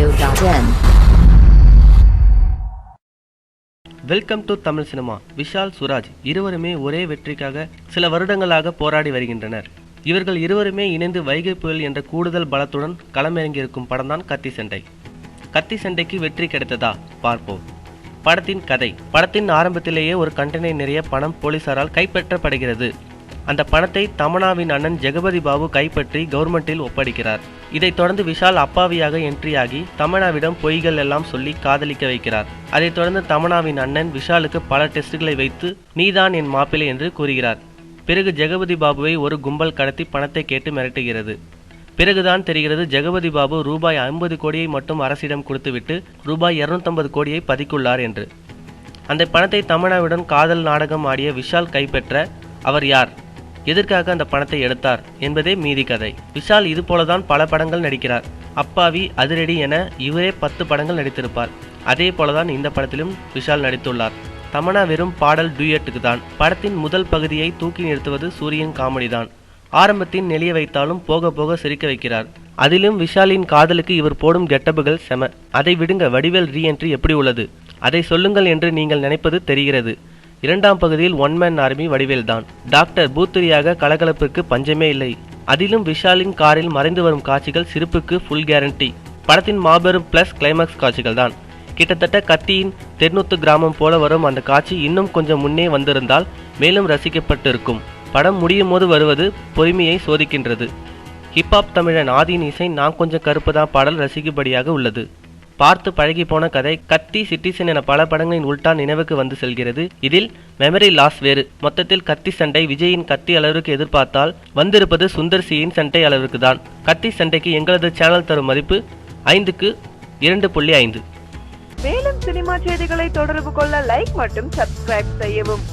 Audio.in. Welcome to Tamil cinema. Vishal, Suraj இருவருமே ஒரே வெற்றிக்காக சில வருடங்களாக போராடி வருகின்றனர். இவர்கள் இருவருமே இணைந்து வைகை புயல் என்ற கூடுதல் பலத்துடன் களமிறங்கியிருக்கும் படம்தான் கத்தி சண்டை. கத்தி சண்டைக்கு வெற்றி கிடைத்ததா பார்ப்போம். படத்தின் கதை. படத்தின் ஆரம்பத்திலேயே ஒரு கண்டெய்னர் நிறைய பணம் போலீசாரால் கைப்பற்றப்படுகிறது. அந்த பணத்தை தமன்னாவின் அண்ணன் ஜெகபதி பாபு கைப்பற்றி கவர்மெண்டில் ஒப்படைக்கிறார். இதைத் தொடர்ந்து விஷால் அப்பாவியாக என்ட்ரியாகி தமன்னாவிடம் பொய்கள் எல்லாம் சொல்லி காதலிக்க வைக்கிறார். அதைத் தொடர்ந்து தமன்னாவின் அண்ணன் விஷாலுக்கு பல டெஸ்டுகளை வைத்து நீதான் என் மாப்பிள்ளை என்று கூறுகிறார். பிறகு ஜெகபதி பாபுவை ஒரு கும்பல் கடத்தி பணத்தை கேட்டு மிரட்டுகிறது. பிறகுதான் தெரிகிறது ஜெகபதி பாபு ரூபாய் 50 கோடியை மட்டும் அரசிடம் கொடுத்துவிட்டு ரூபாய் 250 கோடியை பதுக்குள்ளார் என்று. அந்த பணத்தை தமன்னாவுடன் காதல் நாடகம் ஆடிய விஷால் கைப்பற்ற அவர் யார், எதற்காக அந்த பணத்தை எடுத்தார் என்பதே மீதி கதை. விஷால் இது போலதான் பல படங்கள் நடிக்கிறார். அப்பாவி, அதிரடி என இவரே 10 படங்கள் நடித்திருப்பார். அதே போலதான் இந்த படத்திலும் விஷால் நடித்துள்ளார். தமன்னா வெறும் பாடல் டூயட்டுக்கு தான். படத்தின் முதல் பகுதியை தூக்கி நிறுத்துவது சூரியன் காமெடி தான். ஆரம்பத்தின் நெளிய வைத்தாலும் போக போக சிரிக்க வைக்கிறார். அதிலும் விஷாலின் காதலுக்கு இவர் போடும் கெட்டப்புகள் செம. அதை விடுங்க, வடிவேல் ரீஎன்ட்ரி எப்படி உள்ளது அதை சொல்லுங்கள் என்று நீங்கள் நினைப்பது தெரிகிறது. இரண்டாம் பகுதியில் ஒன் மேன் ஆர்மி வடிவேல் தான். டாக்டர் பூத்திரியாக கலகலப்புக்கு பஞ்சமே இல்லை. அதிலும் விஷாலின் காரில் மறைந்து வரும் காட்சிகள் சிரிப்புக்கு ஃபுல் கேரண்டி. படத்தின் மாபெரும் பிளஸ் கிளைமாக்ஸ் காட்சிகள் தான். கிட்டத்தட்ட கத்தியின் தென்னூத்து கிராமம் போல வரும் அந்த காட்சி இன்னும் கொஞ்சம் முன்னே வந்திருந்தால் மேலும் ரசிக்கப்பட்டிருக்கும். படம் முடியும் போது வருவது பொறுமையை சோதிக்கின்றது. ஹிப்ஹாப் தமிழன் ஆதியின் இசை நான் கொஞ்சம் கருப்புதான் பாடல் ரசிக்கும்படியாக உள்ளது. பார்த்து பழகி போன கதை. கத்தி, சிட்டிசன் என பல படங்களின் உள்டா நினைவுக்கு வந்து செல்கிறது. இதில் மெமரி லாஸ் வேறு. மொத்தத்தில் கத்தி சண்டை விஜயின் கத்தி அளவிற்கு எதிர்பார்த்தால் வந்திருப்பது சுந்தர் சியின் சண்டை அளவிற்கு தான். கத்தி சண்டைக்கு எங்களது சேனல் தரும் மதிப்பு 5க்கு 2.5. மேலும் சினிமா செய்திகளை தொடர்பு கொள்ள லைக் மற்றும் சப்ஸ்கிரைப் செய்யவும்.